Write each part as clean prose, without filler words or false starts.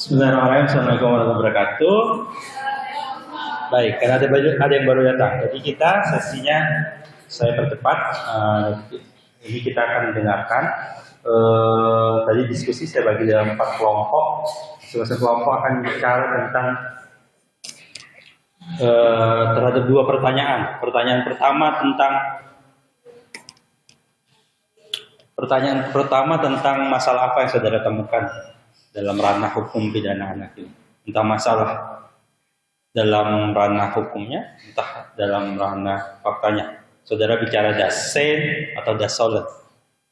Bismillahirrahmanirrahim. Assalamualaikum warahmatullahi wabarakatuh. Baik, karena ada yang baru datang, jadi kita sesinya saya percepat. Ini kita akan dengarkan. Tadi diskusi saya bagi dalam 4 kelompok. Masing-masing kelompok akan bicara tentang terhadap 2 pertanyaan. Pertanyaan pertama tentang masalah apa yang saudara temukan dalam ranah hukum pidana anak ini, entah masalah dalam ranah hukumnya, entah dalam ranah faktanya. Saudara bicara das sen atau das solid,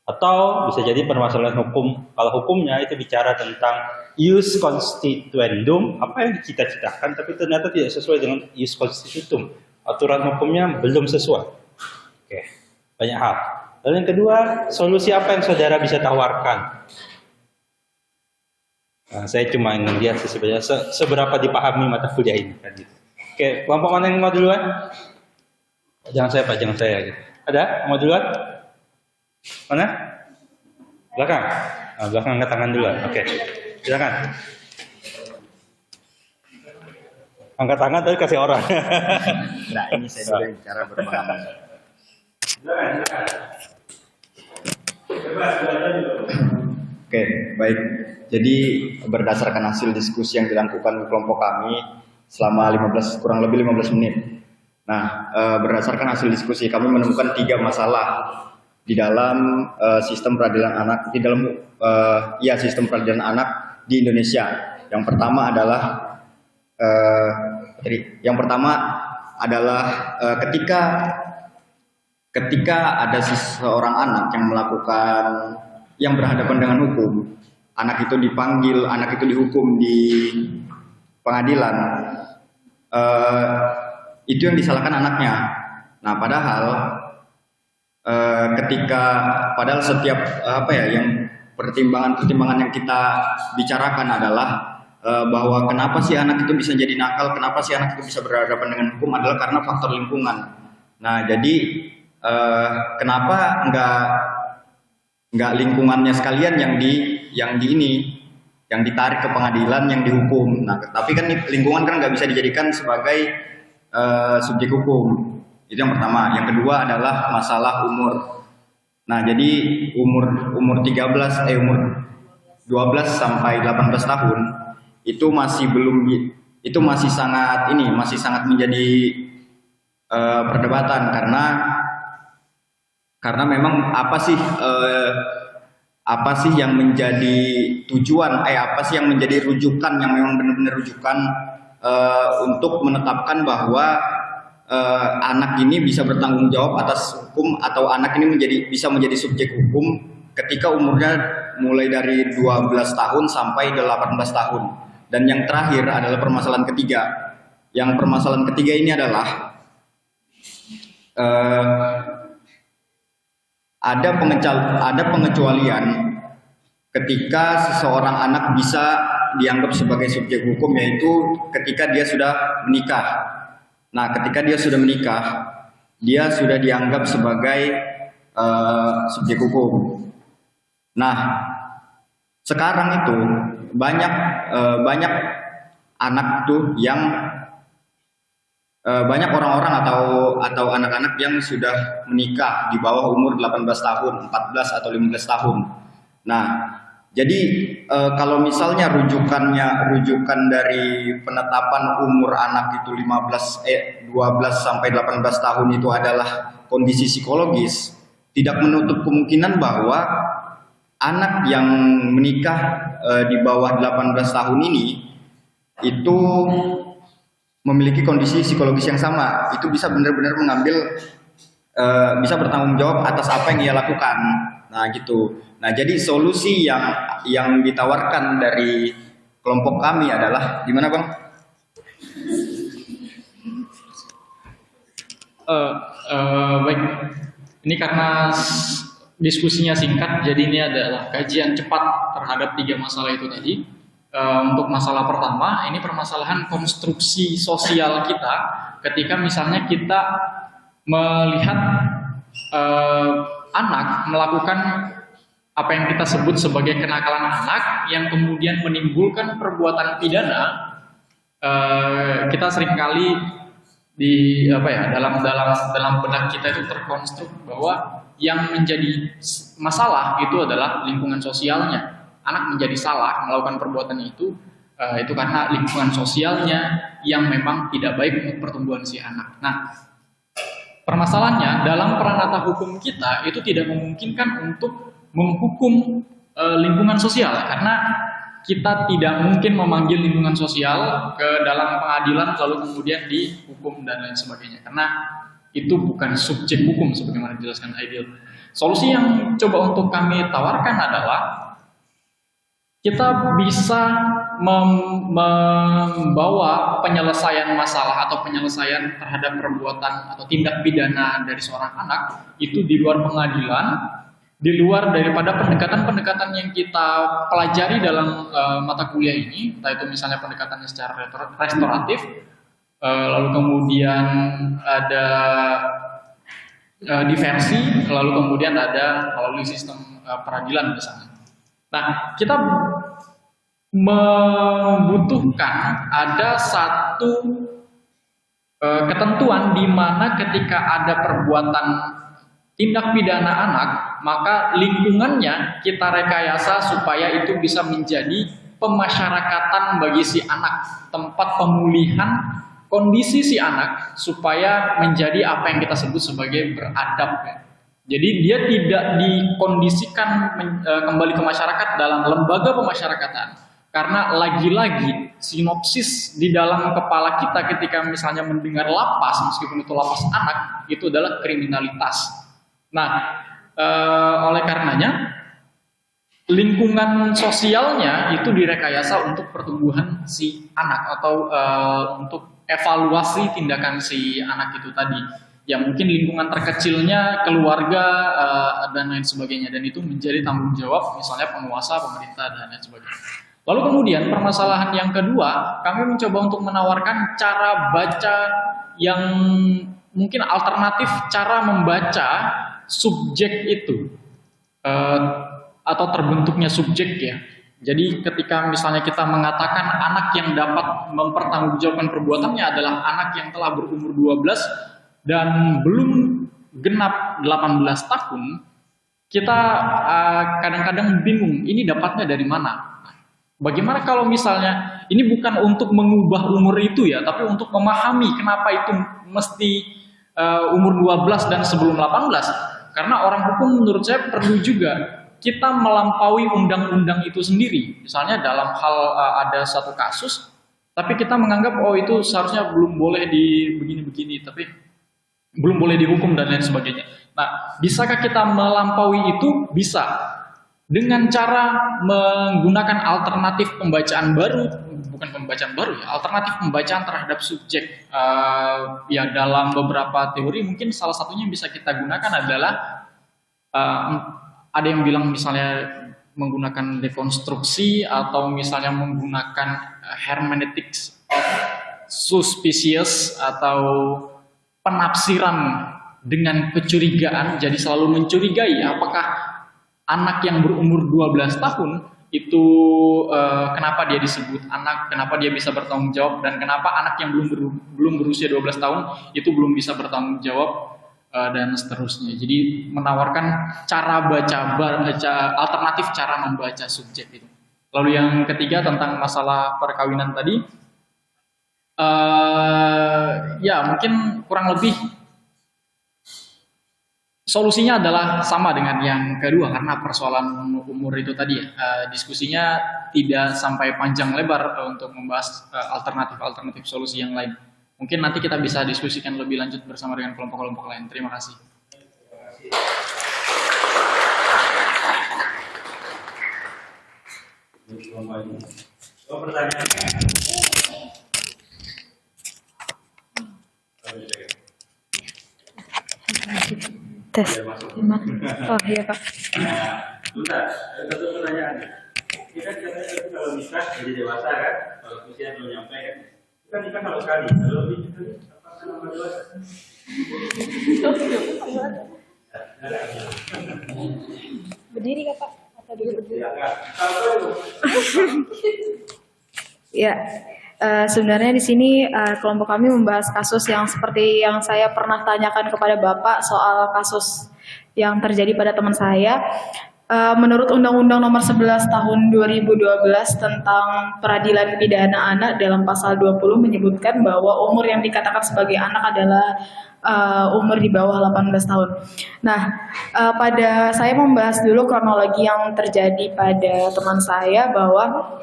atau bisa jadi permasalahan hukum. Kalau hukumnya itu bicara tentang ius constituendum, apa yang dicita-citakan tapi ternyata tidak sesuai dengan ius constitutum, aturan hukumnya belum sesuai. Oke, banyak hal. Lalu yang kedua, solusi apa yang saudara bisa tawarkan? Nah, saya cuma ingin lihat sebenarnya seberapa dipahami mata kuliah ini kan gitu. Oke, kelompok mana yang mau duluan? Jangan saya Pak, jangan saya gitu. Ada? Mau duluan? Mana? Belakang. Nah, belakang angkat tangan duluan. Oke. Silakan. Angkat tangan tapi kasih orang. Nah, ini saya juga yang bicara berpengalaman. Silakan. Bebas, Oke, baik. Jadi berdasarkan hasil diskusi yang dilakukan kelompok kami selama kurang lebih 15 menit. Nah, berdasarkan hasil diskusi kami menemukan 3 masalah di dalam sistem peradilan anak, sistem peradilan anak di Indonesia. Yang pertama adalah ketika ada seseorang anak yang berhadapan dengan hukum, anak itu dipanggil, anak itu dihukum di pengadilan, itu yang disalahkan anaknya. Nah, padahal setiap yang pertimbangan yang kita bicarakan adalah bahwa kenapa sih anak itu bisa jadi nakal, kenapa sih anak itu bisa berhadapan dengan hukum adalah karena faktor lingkungan. Nah, jadi kenapa enggak lingkungannya sekalian yang ditarik ke pengadilan, yang dihukum. Nah, tapi kan lingkungan kan nggak bisa dijadikan sebagai subjek hukum. Itu yang pertama. Yang kedua adalah masalah umur. Nah, jadi umur 12 sampai 18 tahun itu masih sangat menjadi perdebatan karena memang apa sih yang menjadi tujuan, apa sih yang menjadi rujukan, yang memang benar-benar rujukan untuk menetapkan bahwa anak ini bisa bertanggung jawab atas hukum, atau anak ini bisa menjadi subjek hukum ketika umurnya mulai dari 12 tahun sampai 18 tahun. Dan yang terakhir adalah permasalahan ketiga. Yang permasalahan ketiga ini adalah ada pengecualian ketika seseorang anak bisa dianggap sebagai subjek hukum, yaitu ketika dia sudah menikah. Nah, ketika dia sudah menikah, dia sudah dianggap sebagai subjek hukum. Nah, sekarang itu banyak anak tuh yang banyak orang-orang atau anak-anak yang sudah menikah di bawah umur 18 tahun, 14 atau 15 tahun. Nah, jadi kalau misalnya rujukan dari penetapan umur anak itu 12 sampai 18 tahun itu adalah kondisi psikologis, tidak menutup kemungkinan bahwa anak yang menikah di bawah 18 tahun ini itu memiliki kondisi psikologis yang sama, itu bisa benar-benar bisa bertanggung jawab atas apa yang ia lakukan. Nah, gitu. Nah, jadi solusi yang ditawarkan dari kelompok kami adalah gimana, Bang? Baik. Ini karena diskusinya singkat, jadi ini adalah kajian cepat terhadap 3 masalah itu tadi. Untuk masalah pertama, ini permasalahan konstruksi sosial kita ketika misalnya kita melihat anak melakukan apa yang kita sebut sebagai kenakalan anak yang kemudian menimbulkan perbuatan pidana, kita seringkali dalam benak kita itu terkonstruk bahwa yang menjadi masalah itu adalah lingkungan sosialnya. Anak menjadi salah melakukan perbuatan itu karena lingkungan sosialnya yang memang tidak baik untuk pertumbuhan si anak. Nah, permasalahannya dalam peranata hukum kita itu tidak memungkinkan untuk menghukum lingkungan sosial, karena kita tidak mungkin memanggil lingkungan sosial ke dalam pengadilan lalu kemudian dihukum dan lain sebagainya, karena itu bukan subjek hukum sebagaimana dijelaskan Aidil. Solusi yang coba untuk kami tawarkan adalah kita bisa membawa penyelesaian masalah atau penyelesaian terhadap perbuatan atau tindak pidana dari seorang anak itu di luar pengadilan, di luar daripada pendekatan-pendekatan yang kita pelajari dalam mata kuliah ini, entah itu misalnya pendekatannya secara restoratif, lalu kemudian ada diversi, lalu kemudian ada melalui sistem peradilan misalnya. Nah, kita membutuhkan ada satu ketentuan di mana ketika ada perbuatan tindak pidana anak, maka lingkungannya kita rekayasa supaya itu bisa menjadi pemasyarakatan bagi si anak, tempat pemulihan kondisi si anak supaya menjadi apa yang kita sebut sebagai beradab. Jadi dia tidak dikondisikan kembali ke masyarakat dalam lembaga pemasyarakatan, karena lagi-lagi sinopsis di dalam kepala kita ketika misalnya mendengar lapas, meskipun itu lapas anak, itu adalah kriminalitas. Nah, oleh karenanya lingkungan sosialnya itu direkayasa untuk pertumbuhan si anak atau untuk evaluasi tindakan si anak itu tadi. Ya mungkin lingkungan terkecilnya, keluarga, dan lain sebagainya. Dan itu menjadi tanggung jawab misalnya penguasa, pemerintah, dan lain sebagainya. Lalu kemudian permasalahan yang kedua, kami mencoba untuk menawarkan cara baca yang mungkin alternatif cara membaca subjek itu. Atau terbentuknya subjek ya. Jadi ketika misalnya kita mengatakan anak yang dapat mempertanggungjawabkan perbuatannya adalah anak yang telah berumur 12 dan belum genap 18 tahun, kita kadang-kadang bingung, ini dapatnya dari mana? Bagaimana kalau misalnya, ini bukan untuk mengubah umur itu ya, tapi untuk memahami kenapa itu mesti umur 12 dan sebelum 18. Karena orang hukum menurut saya perlu juga kita melampaui undang-undang itu sendiri. Misalnya dalam hal ada satu kasus, tapi kita menganggap, oh itu seharusnya belum boleh di begini-begini, tapi belum boleh dihukum dan lain sebagainya. Nah, bisakah kita melampaui itu? Bisa. Dengan cara menggunakan alternatif pembacaan baru, bukan pembacaan baru ya, alternatif pembacaan terhadap subjek. Ya dalam beberapa teori mungkin salah satunya bisa kita gunakan adalah ada yang bilang misalnya menggunakan dekonstruksi atau misalnya menggunakan hermeneutics of suspicious atau penafsiran dengan kecurigaan, jadi selalu mencurigai apakah anak yang berumur 12 tahun itu kenapa dia disebut anak, kenapa dia bisa bertanggung jawab, dan kenapa anak yang belum berusia 12 tahun itu belum bisa bertanggung jawab, dan seterusnya. Jadi menawarkan cara baca alternatif cara membaca subjek itu. Lalu yang ketiga tentang masalah perkawinan tadi, ya mungkin kurang lebih solusinya adalah sama dengan yang kedua, karena persoalan umur itu tadi ya, diskusinya tidak sampai panjang lebar untuk membahas alternatif solusi yang lain. Mungkin nanti kita bisa diskusikan lebih lanjut bersama dengan kelompok-kelompok lain. Terima kasih. Pertanyaan. Tes. Oh iya Pak. Bentar, ada satu pertanyaan. Kita katanya kalau nikah jadi dewasa kan, kalau usia belum nyampe kan, kita nikah kalau sekali, kalau lebih sekali, apakah nama dewasa? Berdiri Kak, Pak? Atau duduk berdiri? Silakan. Ya, sebenarnya di sini kelompok kami membahas kasus yang seperti yang saya pernah tanyakan kepada Bapak soal kasus yang terjadi pada teman saya. Menurut Undang-Undang Nomor 11 Tahun 2012 tentang Peradilan Pidana Anak dalam pasal 20 menyebutkan bahwa umur yang dikatakan sebagai anak adalah umur di bawah 18 tahun. Nah, pada saya membahas dulu kronologi yang terjadi pada teman saya bahwa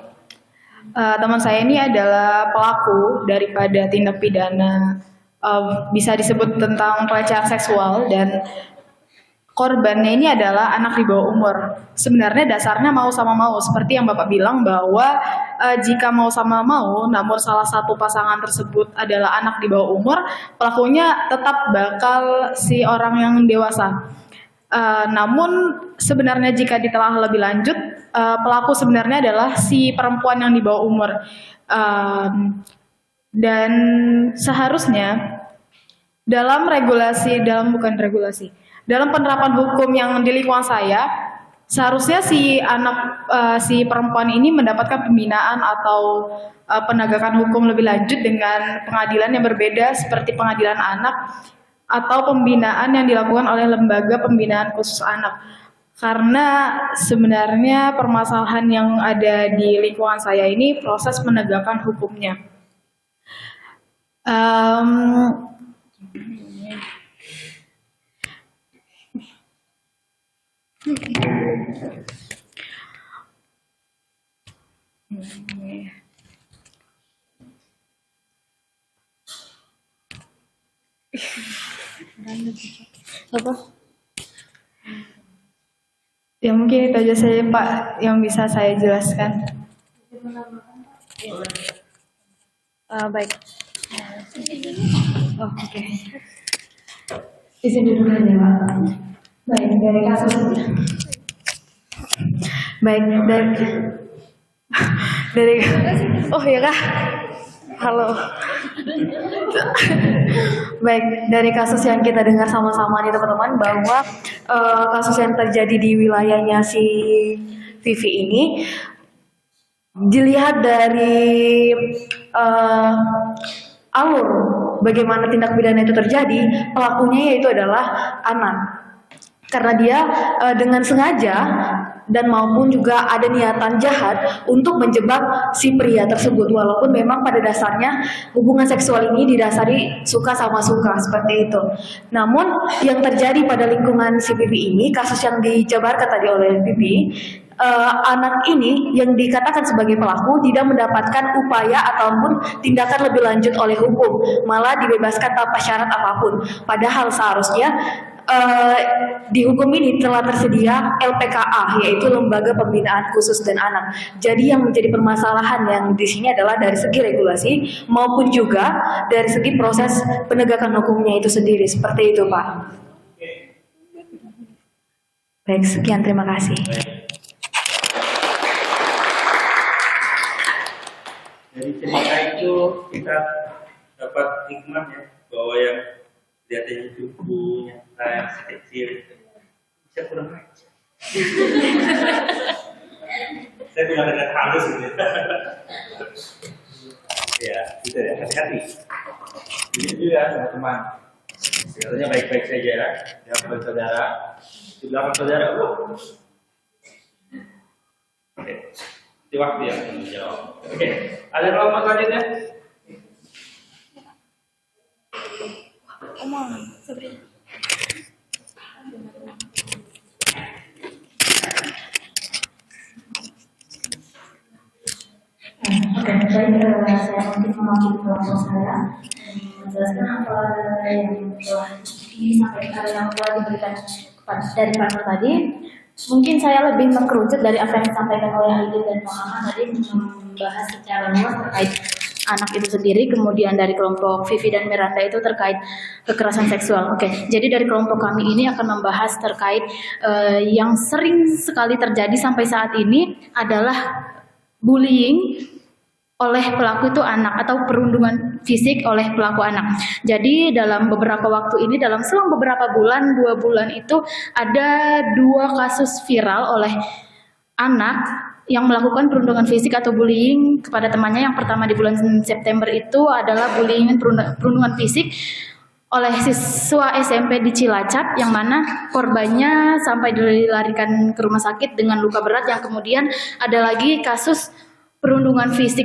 teman saya ini adalah pelaku daripada tindak pidana bisa disebut tentang pelecehan seksual dan korbannya ini adalah anak di bawah umur. Sebenarnya dasarnya mau sama mau, seperti yang Bapak bilang bahwa jika mau sama mau, namun salah satu pasangan tersebut adalah anak di bawah umur, pelakunya tetap bakal si orang yang dewasa. Namun sebenarnya jika ditelah lebih lanjut, pelaku sebenarnya adalah si perempuan yang di bawah umur. Dan seharusnya dalam dalam penerapan hukum yang di lingkungan saya, seharusnya si perempuan ini mendapatkan pembinaan atau penegakan hukum lebih lanjut dengan pengadilan yang berbeda seperti pengadilan anak atau pembinaan yang dilakukan oleh lembaga pembinaan khusus anak. Karena sebenarnya permasalahan yang ada di lingkungan saya ini proses penegakan hukumnya. Apa? Ya mungkin itu aja saja Pak yang bisa saya jelaskan. Baik. Oh, oke. Izin dulu aja Pak. Baik, dari kasus oh ya Kak. Halo. Baik, dari kasus yang kita dengar sama-sama nih teman-teman bahwa kasus yang terjadi di wilayahnya si Vivi ini dilihat dari alur bagaimana tindak pidana itu terjadi, pelakunya yaitu adalah anak. Karena dia dengan sengaja dan maupun juga ada niatan jahat untuk menjebak si pria tersebut, walaupun memang pada dasarnya hubungan seksual ini didasari suka sama suka seperti itu. Namun yang terjadi pada lingkungan si Bibi ini, kasus yang dijabarkan tadi oleh Bibi, anak ini yang dikatakan sebagai pelaku tidak mendapatkan upaya ataupun tindakan lebih lanjut oleh hukum, malah dibebaskan tanpa syarat apapun. Padahal seharusnya di hukum ini telah tersedia LPKA, yaitu Lembaga Pembinaan Khusus dan Anak. Jadi yang menjadi permasalahan yang di sini adalah dari segi regulasi maupun juga dari segi proses penegakan hukumnya itu sendiri. Seperti itu, Pak. Baik, sekian, terima kasih. Dari cerita itu kita dapat hikmah ya, bahwa yang kelihatannya cukup yang kecil bisa kurang aja. Saya bilang dengan halus gitu. Ya, gitu ya, hati-hati. Ini juga teman-teman. Segalanya baik-baik saja ya. Di belakang saudara, di belakang saudara. Oke, di waktu yang menjawab. Oke, ada kelompok selanjutnya? Oke, baik, saya mungkin mewakili kelompok saya menjelaskan apa yang telah disampaikan, yang telah diberikan dari partner tadi. Mungkin saya lebih mengkerucut dari apa yang disampaikan oleh Aidil dan Muhammad tadi, membahas secara luas terkait anak itu sendiri, kemudian dari kelompok Vivi dan Miranda itu terkait kekerasan seksual. Oke, jadi dari kelompok kami ini akan membahas terkait yang sering sekali terjadi sampai saat ini adalah bullying oleh pelaku itu anak atau perundungan fisik oleh pelaku anak. Jadi dalam beberapa waktu ini, dalam selang beberapa bulan, 2 bulan itu ada 2 kasus viral oleh anak yang melakukan perundungan fisik atau bullying kepada temannya. Yang pertama di bulan September itu adalah bullying perundungan fisik oleh siswa SMP di Cilacap, yang mana korbannya sampai dilarikan ke rumah sakit dengan luka berat, yang kemudian ada lagi kasus perundungan fisik